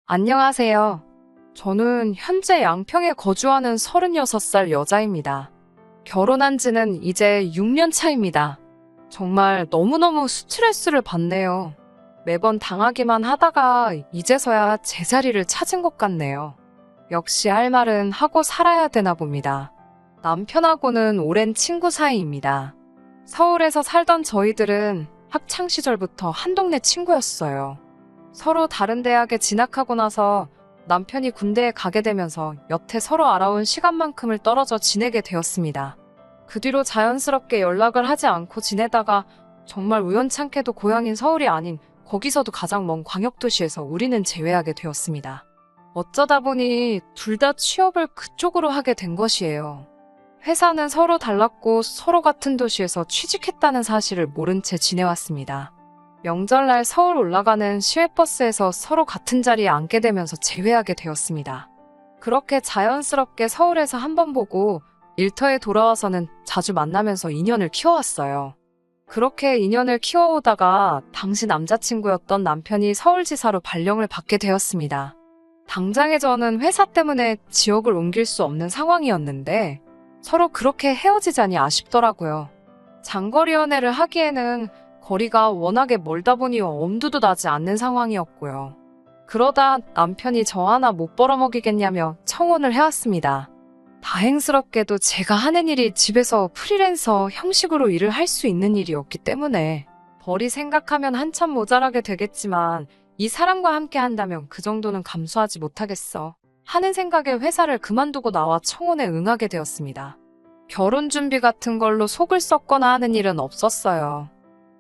안녕하세요. 저는 현재 양평에 거주하는 36살 여자입니다. 결혼한 지는 이제 6년 차입니다. 정말 너무너무 스트레스를 받네요. 매번 당하기만 하다가 이제서야 제자리를 찾은 것 같네요. 역시 할 말은 하고 살아야 되나 봅니다. 남편하고는 오랜 친구 사이입니다. 서울에서 살던 저희들은 학창 시절부터 한 동네 친구였어요. 서로 다른 대학에 진학하고 나서 남편이 군대에 가게 되면서 여태 서로 알아온 시간만큼을 떨어져 지내게 되었습니다. 그 뒤로 자연스럽게 연락을 하지 않고 지내다가 정말 우연찮게도 고향인 서울이 아닌 거기서도 가장 먼 광역도시에서 우리는 재회하게 되었습니다. 어쩌다 보니 둘 다 취업을 그쪽으로 하게 된 것이에요. 회사는 서로 달랐고 서로 같은 도시에서 취직했다는 사실을 모른 채 지내왔습니다. 명절날 서울 올라가는 시외버스에서 서로 같은 자리에 앉게 되면서 재회하게 되었습니다. 그렇게 자연스럽게 서울에서 한 번 보고 일터에 돌아와서는 자주 만나면서 인연을 키워왔어요. 그렇게 인연을 키워오다가 당시 남자친구였던 남편이 서울지사로 발령을 받게 되었습니다. 당장에 저는 회사 때문에 지역을 옮길 수 없는 상황이었는데 서로 그렇게 헤어지자니 아쉽더라고요. 장거리 연애를 하기에는 거리가 워낙에 멀다 보니 엄두도 나지 않는 상황이었고요. 그러다 남편이 저 하나 못 벌어먹이겠냐며 청혼을 해왔습니다. 다행스럽게도 제가 하는 일이 집에서 프리랜서 형식으로 일을 할 수 있는 일이었기 때문에 벌이 생각하면 한참 모자라게 되겠지만 이 사람과 함께 한다면 그 정도는 감수하지 못하겠어 하는 생각에 회사를 그만두고 나와 청혼에 응하게 되었습니다. 결혼 준비 같은 걸로 속을 썩거나 하는 일은 없었어요.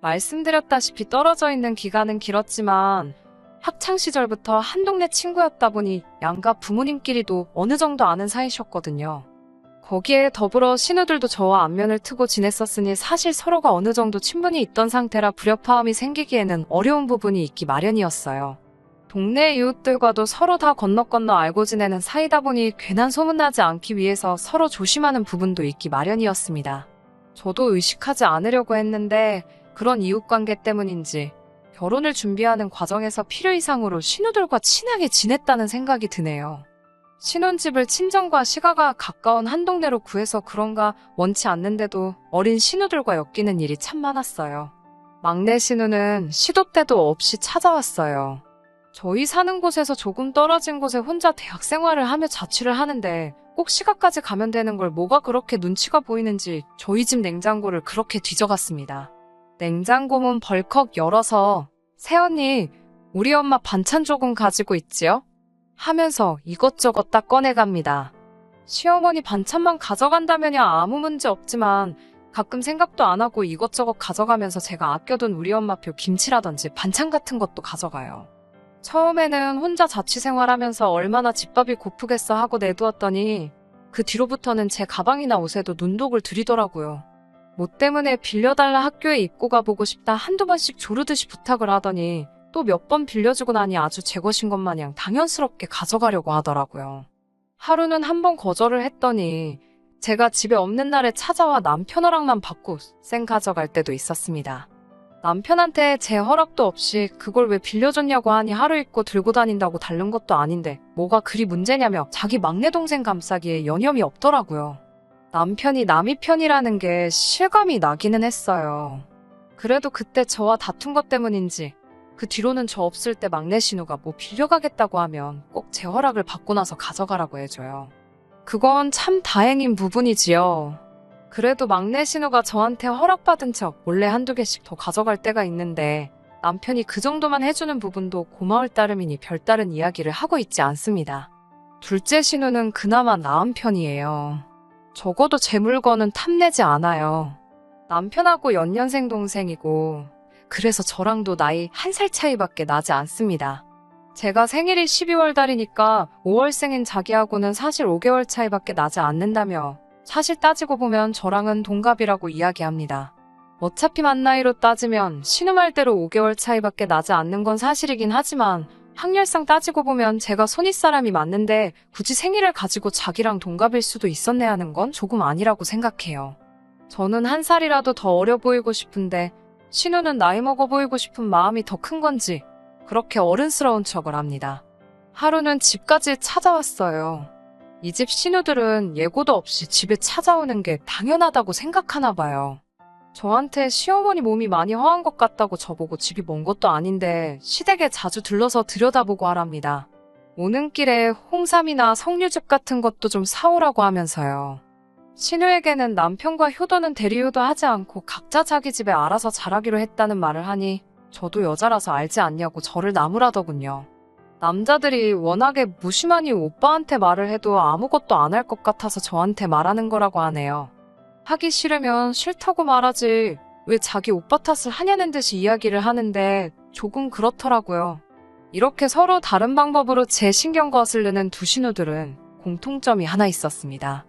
말씀드렸다시피 떨어져 있는 기간은 길었지만 학창시절부터 한 동네 친구였다 보니 양가 부모님끼리도 어느 정도 아는 사이셨거든요. 거기에 더불어 신우들도 저와 안면을 트고 지냈었으니 사실 서로가 어느 정도 친분이 있던 상태라 불협화음이 생기기에는 어려운 부분이 있기 마련이었어요. 동네 이웃들과도 서로 다 건너 알고 지내는 사이다 보니 괜한 소문나지 않기 위해서 서로 조심하는 부분도 있기 마련이었습니다. 저도 의식하지 않으려고 했는데 그런 이웃관계 때문인지 결혼을 준비하는 과정에서 필요 이상으로 신우들과 친하게 지냈다는 생각이 드네요. 신혼집을 친정과 시가가 가까운 한 동네로 구해서 그런가 원치 않는데도 어린 신우들과 엮이는 일이 참 많았어요. 막내 신우는 시도 때도 없이 찾아왔어요. 저희 사는 곳에서 조금 떨어진 곳에 혼자 대학 생활을 하며 자취를 하는데 꼭 시가까지 가면 되는 걸 뭐가 그렇게 눈치가 보이는지 저희 집 냉장고를 그렇게 뒤져갔습니다. 냉장고 문 벌컥 열어서 새언니, 우리 엄마 반찬 조금 가지고 있지요? 하면서 이것저것 다 꺼내갑니다. 시어머니 반찬만 가져간다면야 아무 문제 없지만 가끔 생각도 안 하고 이것저것 가져가면서 제가 아껴둔 우리 엄마표 김치라든지 반찬 같은 것도 가져가요. 처음에는 혼자 자취생활하면서 얼마나 집밥이 고프겠어 하고 내두었더니 그 뒤로부터는 제 가방이나 옷에도 눈독을 들이더라고요. 뭐 때문에 빌려달라 학교에 입고 가보고 싶다 한두 번씩 조르듯이 부탁을 하더니 또 몇 번 빌려주고 나니 아주 제 것인 것 마냥 당연스럽게 가져가려고 하더라고요. 하루는 한 번 거절을 했더니 제가 집에 없는 날에 찾아와 남편 허락만 받고 쌩 가져갈 때도 있었습니다. 남편한테 제 허락도 없이 그걸 왜 빌려줬냐고 하니 하루 입고 들고 다닌다고 다른 것도 아닌데 뭐가 그리 문제냐며 자기 막내 동생 감싸기에 여념이 없더라고요. 남편이 남이 편이라는 게 실감이 나기는 했어요. 그래도 그때 저와 다툰 것 때문인지 그 뒤로는 저 없을 때 막내 신우가 뭐 빌려가겠다고 하면 꼭 제 허락을 받고 나서 가져가라고 해줘요. 그건 참 다행인 부분이지요. 그래도 막내 신우가 저한테 허락받은 척 몰래 한두 개씩 더 가져갈 때가 있는데 남편이 그 정도만 해주는 부분도 고마울 따름이니 별다른 이야기를 하고 있지 않습니다. 둘째 신우는 그나마 나은 편이에요. 적어도 제 물건은 탐내지 않아요. 남편하고 연년생 동생이고 그래서 저랑도 나이 1살 차이밖에 나지 않습니다. 제가 생일이 12월 달이니까 5월생인 자기하고는 사실 5개월 차이밖에 나지 않는다며 사실 따지고 보면 저랑은 동갑이라고 이야기합니다. 어차피 만 나이로 따지면 신우 말대로 5개월 차이밖에 나지 않는 건 사실이긴 하지만 학렬상 따지고 보면 제가 손윗사람이 맞는데 굳이 생일을 가지고 자기랑 동갑일 수도 있었네 하는 건 조금 아니라고 생각해요. 저는 1살이라도 더 어려 보이고 싶은데 신우는 나이 먹어 보이고 싶은 마음이 더 큰 건지 그렇게 어른스러운 척을 합니다. 하루는 집까지 찾아왔어요. 이 집 신우들은 예고도 없이 집에 찾아오는 게 당연하다고 생각하나 봐요. 저한테 시어머니 몸이 많이 허한 것 같다고 저보고 집이 먼 것도 아닌데 시댁에 자주 들러서 들여다보고 하랍니다. 오는 길에 홍삼이나 석류즙 같은 것도 좀 사오라고 하면서요. 신우에게는 남편과 효도는 대리효도 하지 않고 각자 자기 집에 알아서 잘하기로 했다는 말을 하니 저도 여자라서 알지 않냐고 저를 나무라더군요. 남자들이 워낙에 무심하니 오빠한테 말을 해도 아무것도 안 할 것 같아서 저한테 말하는 거라고 하네요. 하기 싫으면 싫다고 말하지 왜 자기 오빠 탓을 하냐는 듯이 이야기를 하는데 조금 그렇더라고요. 이렇게 서로 다른 방법으로 제 신경 거스르는 두 신우들은 공통점이 하나 있었습니다.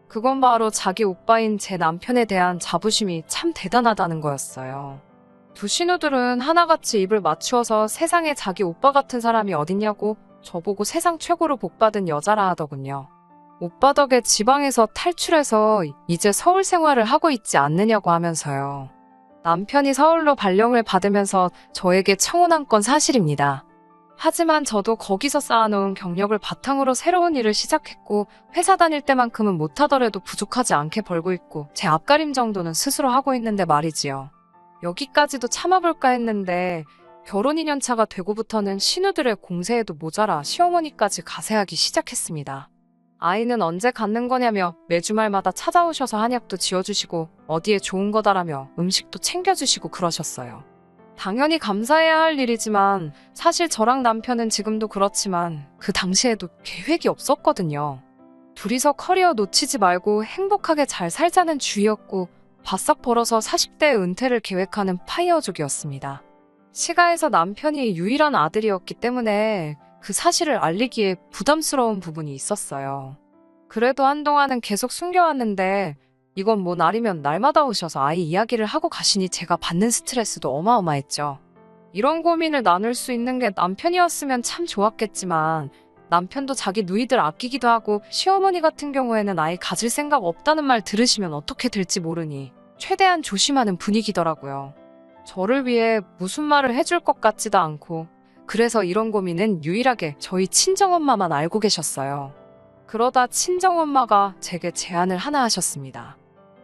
그건 바로 자기 오빠인 제 남편에 대한 자부심이 참 대단하다는 거였어요. 두 신우들은 하나같이 입을 맞추어서 세상에 자기 오빠 같은 사람이 어딨냐고 저보고 세상 최고로 복받은 여자라 하더군요. 오빠 덕에 지방에서 탈출해서 이제 서울 생활을 하고 있지 않느냐고 하면서요. 남편이 서울로 발령을 받으면서 저에게 청혼한 건 사실입니다. 하지만 저도 거기서 쌓아놓은 경력을 바탕으로 새로운 일을 시작했고 회사 다닐 때만큼은 못하더라도 부족하지 않게 벌고 있고 제 앞가림 정도는 스스로 하고 있는데 말이지요. 여기까지도 참아볼까 했는데 결혼 2년차가 되고부터는 신우들의 공세에도 모자라 시어머니까지 가세하기 시작했습니다. 아이는 언제 갖는 거냐며 매주 말마다 찾아오셔서 한약도 지어주시고 어디에 좋은 거다라며 음식도 챙겨주시고 그러셨어요. 당연히 감사해야 할 일이지만 사실 저랑 남편은 지금도 그렇지만 그 당시에도 계획이 없었거든요. 둘이서 커리어 놓치지 말고 행복하게 잘 살자는 주의였고 바싹 벌어서 40대 은퇴를 계획하는 파이어족이었습니다. 시가에서 남편이 유일한 아들이었기 때문에 그 사실을 알리기에 부담스러운 부분이 있었어요. 그래도 한동안은 계속 숨겨왔는데 이건 뭐 날이면 날마다 오셔서 아이 이야기를 하고 가시니 제가 받는 스트레스도 어마어마했죠. 이런 고민을 나눌 수 있는 게 남편이었으면 참 좋았겠지만 남편도 자기 누이들 아끼기도 하고 시어머니 같은 경우에는 아이 가질 생각 없다는 말 들으시면 어떻게 될지 모르니 최대한 조심하는 분위기더라고요. 저를 위해 무슨 말을 해줄 것 같지도 않고 그래서 이런 고민은 유일하게 저희 친정엄마만 알고 계셨어요. 그러다 친정엄마가 제게 제안을 하나 하셨습니다.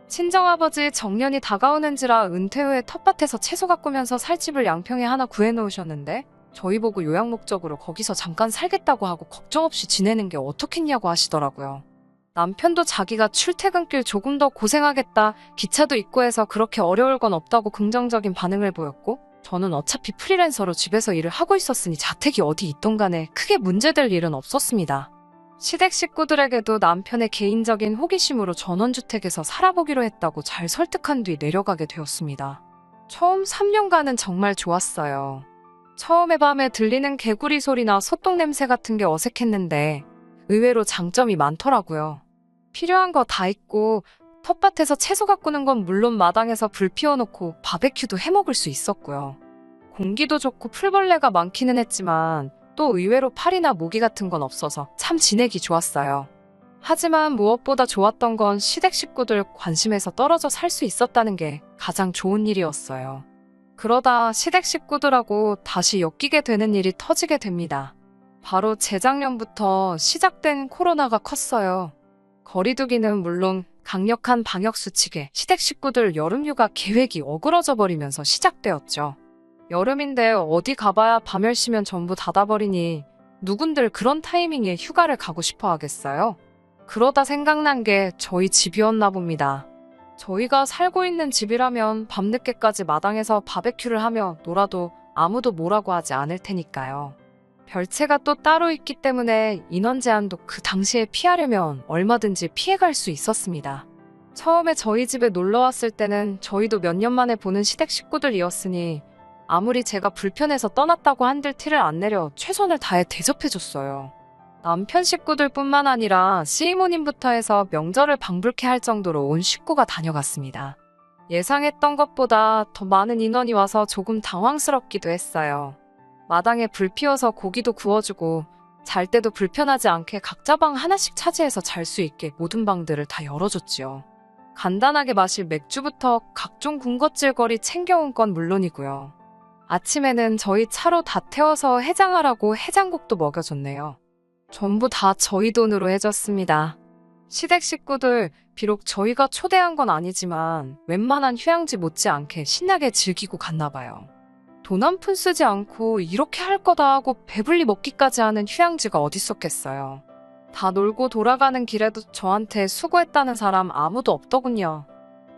친정아버지 정년이 다가오는지라 은퇴 후에 텃밭에서 채소 가꾸면서 살 집을 양평에 하나 구해놓으셨는데 저희 보고 요양 목적으로 거기서 잠깐 살겠다고 하고 걱정 없이 지내는 게 어떻겠냐고 하시더라고요. 남편도 자기가 출퇴근길 조금 더 고생하겠다, 기차도 있고 해서 그렇게 어려울 건 없다고 긍정적인 반응을 보였고 저는 어차피 프리랜서로 집에서 일을 하고 있었으니 자택이 어디 있던 간에 크게 문제될 일은 없었습니다. 시댁 식구들에게도 남편의 개인적인 호기심으로 전원주택에서 살아보기로 했다고 잘 설득한 뒤 내려가게 되었습니다. 처음 3년간은 정말 좋았어요. 처음에 밤에 들리는 개구리 소리나 소똥 냄새 같은 게 어색했는데 의외로 장점이 많더라고요. 필요한 거 다 있고 텃밭에서 채소 가꾸는 건 물론 마당에서 불 피워놓고 바베큐도 해먹을 수 있었고요. 공기도 좋고 풀벌레가 많기는 했지만 또 의외로 파리나 모기 같은 건 없어서 참 지내기 좋았어요. 하지만 무엇보다 좋았던 건 시댁 식구들 관심에서 떨어져 살 수 있었다는 게 가장 좋은 일이었어요. 그러다 시댁 식구들하고 다시 엮이게 되는 일이 터지게 됩니다. 바로 재작년부터 시작된 코로나가 컸어요. 거리두기는 물론 강력한 방역수칙에 시댁 식구들 여름휴가 계획이 어그러져 버리면서 시작되었죠. 여름인데 어디 가봐야 밤10시면 전부 닫아버리니 누군들 그런 타이밍에 휴가를 가고 싶어 하겠어요? 그러다 생각난 게 저희 집이었나 봅니다. 저희가 살고 있는 집이라면 밤늦게까지 마당에서 바베큐를 하며 놀아도 아무도 뭐라고 하지 않을 테니까요. 별채가 또 따로 있기 때문에 인원 제한도 그 당시에 피하려면 얼마든지 피해갈 수 있었습니다. 처음에 저희 집에 놀러 왔을 때는 저희도 몇 년 만에 보는 시댁 식구들이었으니 아무리 제가 불편해서 떠났다고 한들 티를 안 내려 최선을 다해 대접해줬어요. 남편 식구들뿐만 아니라 시이모님부터 해서 명절을 방불케 할 정도로 온 식구가 다녀갔습니다. 예상했던 것보다 더 많은 인원이 와서 조금 당황스럽기도 했어요. 마당에 불 피워서 고기도 구워주고 잘 때도 불편하지 않게 각자 방 하나씩 차지해서 잘 수 있게 모든 방들을 다 열어줬지요. 간단하게 마실 맥주부터 각종 군것질거리 챙겨온 건 물론이고요. 아침에는 저희 차로 다 태워서 해장하라고 해장국도 먹여줬네요. 전부 다 저희 돈으로 해줬습니다. 시댁 식구들 비록 저희가 초대한 건 아니지만 웬만한 휴양지 못지않게 신나게 즐기고 갔나 봐요. 돈 한 푼 쓰지 않고 이렇게 할 거다 하고 배불리 먹기까지 하는 휴양지가 어딨었겠어요. 다 놀고 돌아가는 길에도 저한테 수고했다는 사람 아무도 없더군요.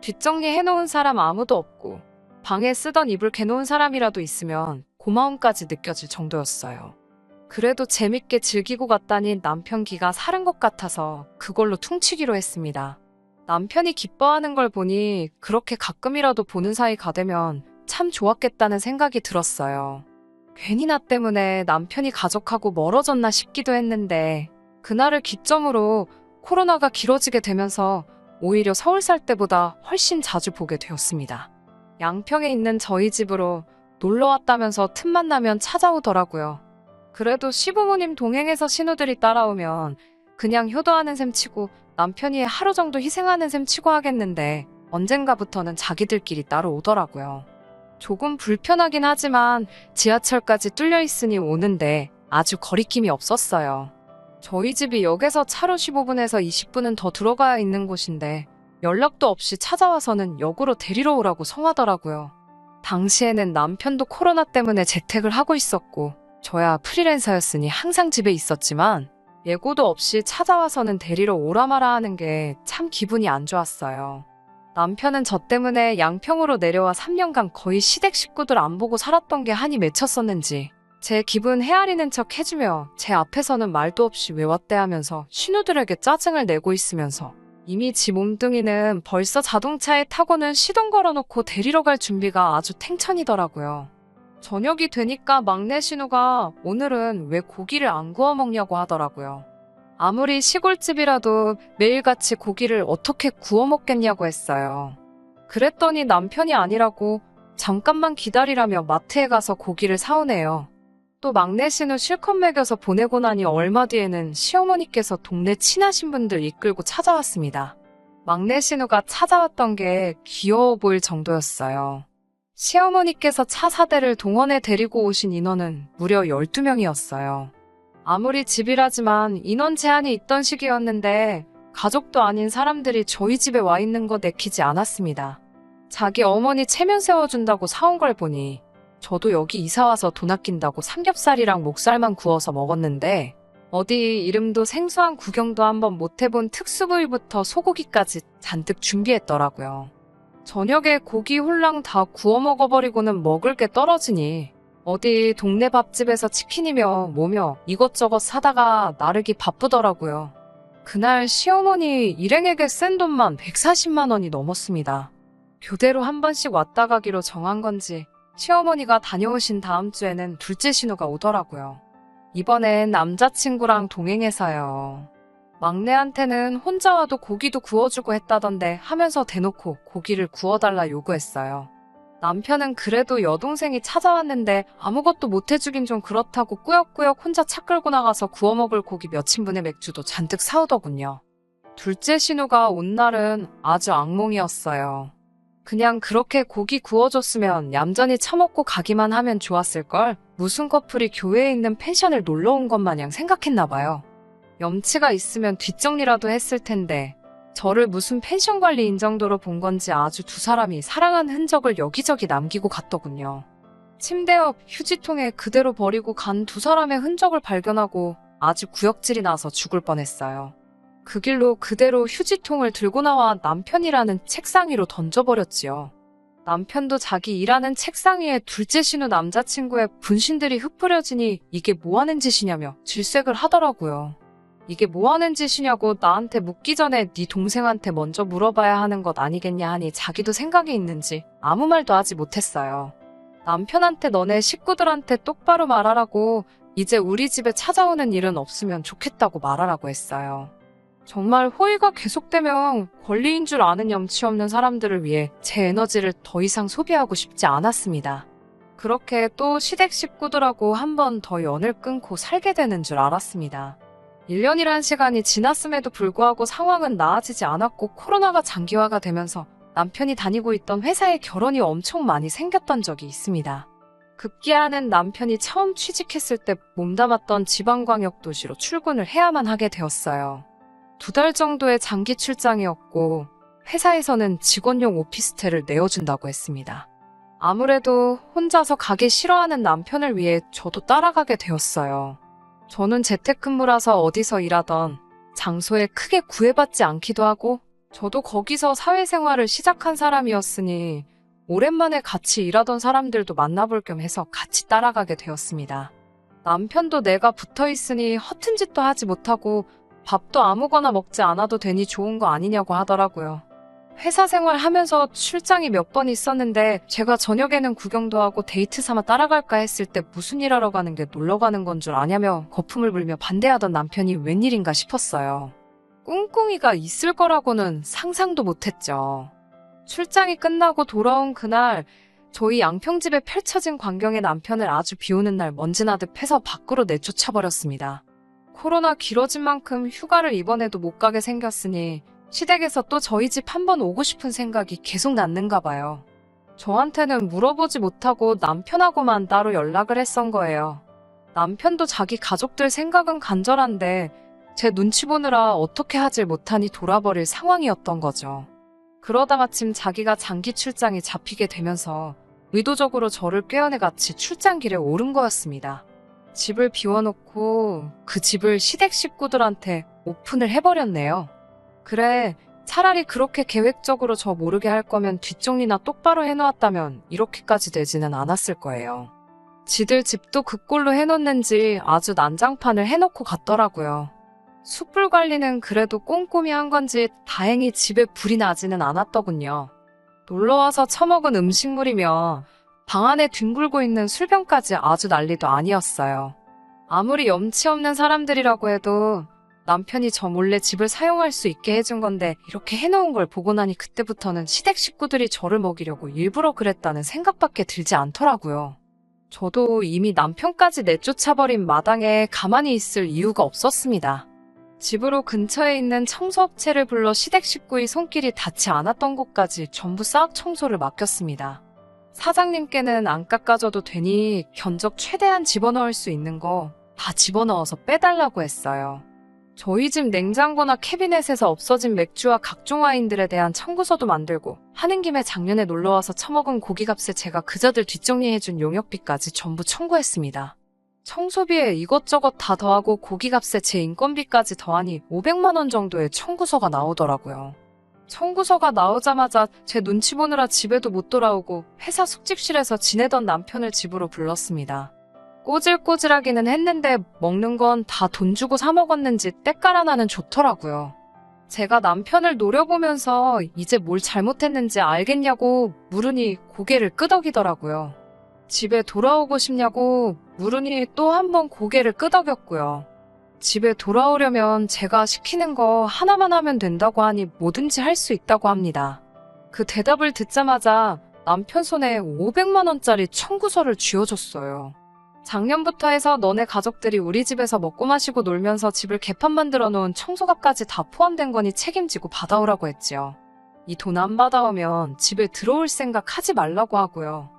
뒷정리 해놓은 사람 아무도 없고 방에 쓰던 이불 개놓은 사람이라도 있으면 고마움까지 느껴질 정도였어요. 그래도 재밌게 즐기고 갔다니 남편 기가 사른 것 같아서 그걸로 퉁치기로 했습니다. 남편이 기뻐하는 걸 보니 그렇게 가끔이라도 보는 사이가 되면 참 좋았겠다는 생각이 들었어요. 괜히 나 때문에 남편이 가족하고 멀어졌나 싶기도 했는데 그날을 기점으로 코로나가 길어지게 되면서 오히려 서울 살 때보다 훨씬 자주 보게 되었습니다. 양평에 있는 저희 집으로 놀러 왔다면서 틈만 나면 찾아오더라고요. 그래도 시부모님 동행해서 신우들이 따라오면 그냥 효도하는 셈 치고 남편이 하루 정도 희생하는 셈 치고 하겠는데 언젠가부터는 자기들끼리 따로 오더라고요. 조금 불편하긴 하지만 지하철까지 뚫려 있으니 오는데 아주 거리낌이 없었어요. 저희 집이 역에서 차로 15분에서 20분은 더 들어가야 있는 곳인데 연락도 없이 찾아와서는 역으로 데리러 오라고 성하더라고요. 당시에는 남편도 코로나 때문에 재택을 하고 있었고 저야 프리랜서였으니 항상 집에 있었지만 예고도 없이 찾아와서는 데리러 오라 마라 하는 게 참 기분이 안 좋았어요. 남편은 저 때문에 양평으로 내려와 3년간 거의 시댁 식구들 안 보고 살았던 게 한이 맺혔었는지 제 기분 헤아리는 척 해주며 제 앞에서는 말도 없이 왜 왔대 하면서 신우들에게 짜증을 내고 있으면서 이미 지 몸뚱이는 벌써 자동차에 타고는 시동 걸어놓고 데리러 갈 준비가 아주 탱천이더라고요. 저녁이 되니까 막내 신우가 오늘은 왜 고기를 안 구워 먹냐고 하더라고요. 아무리 시골집이라도 매일같이 고기를 어떻게 구워 먹겠냐고 했어요. 그랬더니 남편이 아니라고 잠깐만 기다리라며 마트에 가서 고기를 사오네요. 또 막내 신우 실컷 먹여서 보내고 나니 얼마 뒤에는 시어머니께서 동네 친하신 분들 이끌고 찾아왔습니다. 막내 신우가 찾아왔던 게 귀여워 보일 정도였어요. 시어머니께서 차 4대를 동원해 데리고 오신 인원은 무려 12명이었어요. 아무리 집이라지만 인원 제한이 있던 시기였는데 가족도 아닌 사람들이 저희 집에 와 있는 거 내키지 않았습니다. 자기 어머니 체면 세워준다고 사온 걸 보니 저도 여기 이사와서 돈 아낀다고 삼겹살이랑 목살만 구워서 먹었는데 어디 이름도 생소한 구경도 한번 못 해본 특수부위부터 소고기까지 잔뜩 준비했더라고요. 저녁에 고기 홀랑 다 구워 먹어버리고는 먹을 게 떨어지니 어디 동네 밥집에서 치킨이며 뭐며 이것저것 사다가 나르기 바쁘더라고요. 그날 시어머니 일행에게 쓴 돈만 140만 원이 넘었습니다. 교대로 한 번씩 왔다 가기로 정한 건지 시어머니가 다녀오신 다음 주에는 둘째 신우가 오더라고요. 이번엔 남자친구랑 동행해서요. 막내한테는 혼자 와도 고기도 구워주고 했다던데 하면서 대놓고 고기를 구워달라 요구했어요. 남편은 그래도 여동생이 찾아왔는데 아무것도 못 해주긴 좀 그렇다고 꾸역꾸역 혼자 차 끌고 나가서 구워 먹을 고기 몇 인분의 맥주도 잔뜩 사오더군요. 둘째 신우가 온 날은 아주 악몽이었어요. 그냥 그렇게 고기 구워줬으면 얌전히 처먹고 가기만 하면 좋았을걸 무슨 커플이 교회에 있는 펜션을 놀러 온 것 마냥 생각했나 봐요. 염치가 있으면 뒷정리라도 했을 텐데 저를 무슨 펜션 관리인 정도로 본 건지 아주 두 사람이 사랑한 흔적을 여기저기 남기고 갔더군요. 침대 옆 휴지통에 그대로 버리고 간 두 사람의 흔적을 발견하고 아주 구역질이 나서 죽을 뻔했어요. 그 길로 그대로 휴지통을 들고 나와 남편이라는 책상 위로 던져버렸지요. 남편도 자기 일하는 책상 위에 둘째 신우 남자친구의 분신들이 흩뿌려지니 이게 뭐하는 짓이냐며 질색을 하더라고요. 이게 뭐하는 짓이냐고 나한테 묻기 전에 네 동생한테 먼저 물어봐야 하는 것 아니겠냐 하니 자기도 생각이 있는지 아무 말도 하지 못했어요. 남편한테 너네 식구들한테 똑바로 말하라고 이제 우리 집에 찾아오는 일은 없으면 좋겠다고 말하라고 했어요. 정말 호의가 계속되면 권리인 줄 아는 염치 없는 사람들을 위해 제 에너지를 더 이상 소비하고 싶지 않았습니다. 그렇게 또 시댁 식구들하고 한 번 더 연을 끊고 살게 되는 줄 알았습니다. 1년이란 시간이 지났음에도 불구하고 상황은 나아지지 않았고 코로나가 장기화가 되면서 남편이 다니고 있던 회사에 결혼이 엄청 많이 생겼던 적이 있습니다. 급기야는 남편이 처음 취직했을 때 몸담았던 지방광역도시로 출근을 해야만 하게 되었어요. 2달 정도의 장기 출장이었고 회사에서는 직원용 오피스텔을 내어준다고 했습니다. 아무래도 혼자서 가기 싫어하는 남편을 위해 저도 따라가게 되었어요. 저는 재택근무라서 어디서 일하던 장소에 크게 구애받지 않기도 하고 저도 거기서 사회생활을 시작한 사람이었으니 오랜만에 같이 일하던 사람들도 만나볼 겸 해서 같이 따라가게 되었습니다. 남편도 내가 붙어있으니 허튼 짓도 하지 못하고 밥도 아무거나 먹지 않아도 되니 좋은 거 아니냐고 하더라고요. 회사 생활하면서 출장이 몇 번 있었는데 제가 저녁에는 구경도 하고 데이트 삼아 따라갈까 했을 때 무슨 일 하러 가는 게 놀러 가는 건 줄 아냐며 거품을 불며 반대하던 남편이 웬일인가 싶었어요. 꿍꿍이가 있을 거라고는 상상도 못했죠. 출장이 끝나고 돌아온 그날 저희 양평집에 펼쳐진 광경에 남편을 아주 비오는 날 먼지나듯 패서 밖으로 내쫓아버렸습니다. 코로나 길어진 만큼 휴가를 이번에도 못 가게 생겼으니 시댁에서 또 저희 집 한번 오고 싶은 생각이 계속 났는가 봐요. 저한테는 물어보지 못하고 남편하고만 따로 연락을 했던 거예요. 남편도 자기 가족들 생각은 간절한데 제 눈치 보느라 어떻게 하질 못하니 돌아버릴 상황이었던 거죠. 그러다 마침 자기가 장기 출장에 잡히게 되면서 의도적으로 저를 꾀어내 같이 출장길에 오른 거였습니다. 집을 비워놓고 그 집을 시댁 식구들한테 오픈을 해버렸네요. 그래, 차라리 그렇게 계획적으로 저 모르게 할 거면 뒷정리나 똑바로 해놓았다면 이렇게까지 되지는 않았을 거예요. 지들 집도 그 꼴로 해놓는지 아주 난장판을 해놓고 갔더라고요. 숯불 관리는 그래도 꼼꼼히 한 건지 다행히 집에 불이 나지는 않았더군요. 놀러와서 처먹은 음식물이며 방 안에 뒹굴고 있는 술병까지 아주 난리도 아니었어요. 아무리 염치 없는 사람들이라고 해도 남편이 저 몰래 집을 사용할 수 있게 해준 건데 이렇게 해놓은 걸 보고 나니 그때부터는 시댁 식구들이 저를 먹이려고 일부러 그랬다는 생각밖에 들지 않더라고요. 저도 이미 남편까지 내쫓아버린 마당에 가만히 있을 이유가 없었습니다. 집으로 근처에 있는 청소업체를 불러 시댁 식구의 손길이 닿지 않았던 곳까지 전부 싹 청소를 맡겼습니다. 사장님께는 안 깎아줘도 되니 견적 최대한 집어넣을 수 있는 거 다 집어넣어서 빼달라고 했어요. 저희 집 냉장고나 캐비넷에서 없어진 맥주와 각종 와인들에 대한 청구서도 만들고 하는 김에 작년에 놀러와서 처먹은 고기값에 제가 그자들 뒷정리해준 용역비까지 전부 청구했습니다. 청소비에 이것저것 다 더하고 고기값에 제 인건비까지 더하니 500만 원 정도의 청구서가 나오더라고요. 청구서가 나오자마자 제 눈치 보느라 집에도 못 돌아오고 회사 숙직실에서 지내던 남편을 집으로 불렀습니다. 꼬질꼬질하기는 했는데 먹는 건 다 돈 주고 사 먹었는지 때깔 하나는 좋더라고요. 제가 남편을 노려보면서 이제 뭘 잘못했는지 알겠냐고 물으니 고개를 끄덕이더라고요. 집에 돌아오고 싶냐고 물으니 또 한 번 고개를 끄덕였고요. 집에 돌아오려면 제가 시키는 거 하나만 하면 된다고 하니 뭐든지 할 수 있다고 합니다. 그 대답을 듣자마자 남편 손에 500만 원짜리 청구서를 쥐어줬어요. 작년부터 해서 너네 가족들이 우리 집에서 먹고 마시고 놀면서 집을 개판 만들어 놓은 청소값까지 다 포함된 거니 책임지고 받아오라고 했지요. 이 돈 안 받아오면 집에 들어올 생각 하지 말라고 하고요.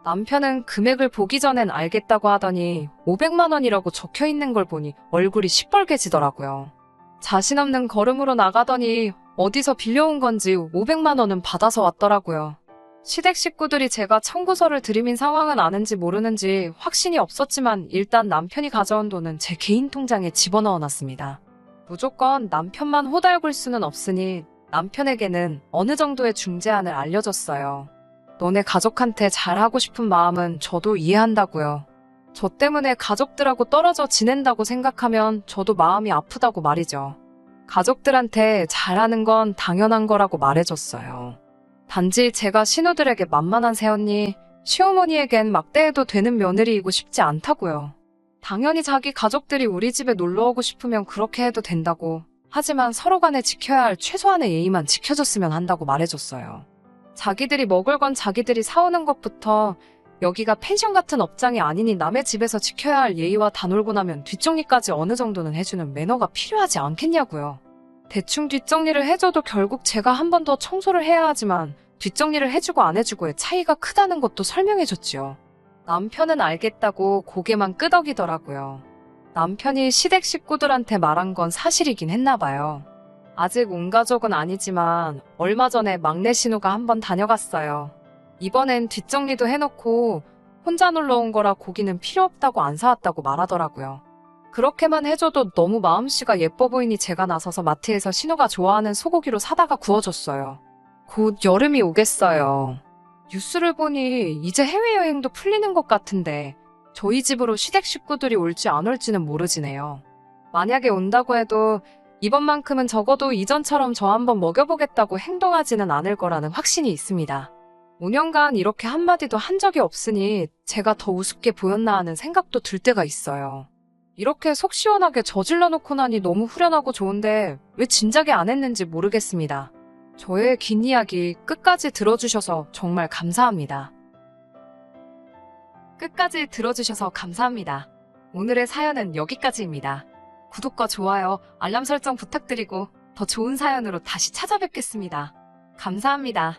남편은 금액을 보기 전엔 알겠다고 하더니 500만 원이라고 적혀있는 걸 보니 얼굴이 시뻘개지더라고요. 자신 없는 걸음으로 나가더니 어디서 빌려온 건지 500만 원은 받아서 왔더라고요. 시댁 식구들이 제가 청구서를 들이민 상황은 아는지 모르는지 확신이 없었지만 일단 남편이 가져온 돈은 제 개인 통장에 집어넣어놨습니다. 무조건 남편만 호달굴 수는 없으니 남편에게는 어느 정도의 중재안을 알려줬어요. 너네 가족한테 잘하고 싶은 마음은 저도 이해한다고요. 저 때문에 가족들하고 떨어져 지낸다고 생각하면 저도 마음이 아프다고 말이죠. 가족들한테 잘하는 건 당연한 거라고 말해줬어요. 단지 제가 신우들에게 만만한 새언니, 시어머니에겐 막대해도 되는 며느리이고 싶지 않다고요. 당연히 자기 가족들이 우리 집에 놀러오고 싶으면 그렇게 해도 된다고, 하지만 서로 간에 지켜야 할 최소한의 예의만 지켜줬으면 한다고 말해줬어요. 자기들이 먹을 건 자기들이 사오는 것부터 여기가 펜션 같은 업장이 아니니 남의 집에서 지켜야 할 예의와 다 놀고 나면 뒷정리까지 어느 정도는 해주는 매너가 필요하지 않겠냐고요. 대충 뒷정리를 해줘도 결국 제가 한 번 더 청소를 해야 하지만 뒷정리를 해주고 안 해주고의 차이가 크다는 것도 설명해줬지요. 남편은 알겠다고 고개만 끄덕이더라고요. 남편이 시댁 식구들한테 말한 건 사실이긴 했나 봐요. 아직 온 가족은 아니지만 얼마 전에 막내 신우가 한번 다녀갔어요. 이번엔 뒷정리도 해놓고 혼자 놀러 온 거라 고기는 필요 없다고 안 사왔다고 말하더라고요. 그렇게만 해줘도 너무 마음씨가 예뻐 보이니 제가 나서서 마트에서 신우가 좋아하는 소고기로 사다가 구워줬어요. 곧 여름이 오겠어요. 뉴스를 보니 이제 해외여행도 풀리는 것 같은데 저희 집으로 시댁 식구들이 올지 안 올지는 모르지네요. 만약에 온다고 해도 이번만큼은 적어도 이전처럼 저 한번 먹여보겠다고 행동하지는 않을 거라는 확신이 있습니다. 5년간 이렇게 한마디도 한 적이 없으니 제가 더 우습게 보였나 하는 생각도 들 때가 있어요. 이렇게 속 시원하게 저질러 놓고 나니 너무 후련하고 좋은데 왜 진작에 안 했는지 모르겠습니다. 저의 긴 이야기 끝까지 들어주셔서 정말 감사합니다. 끝까지 들어주셔서 감사합니다. 오늘의 사연은 여기까지입니다. 구독과 좋아요, 알람 설정 부탁드리고 더 좋은 사연으로 다시 찾아뵙겠습니다. 감사합니다.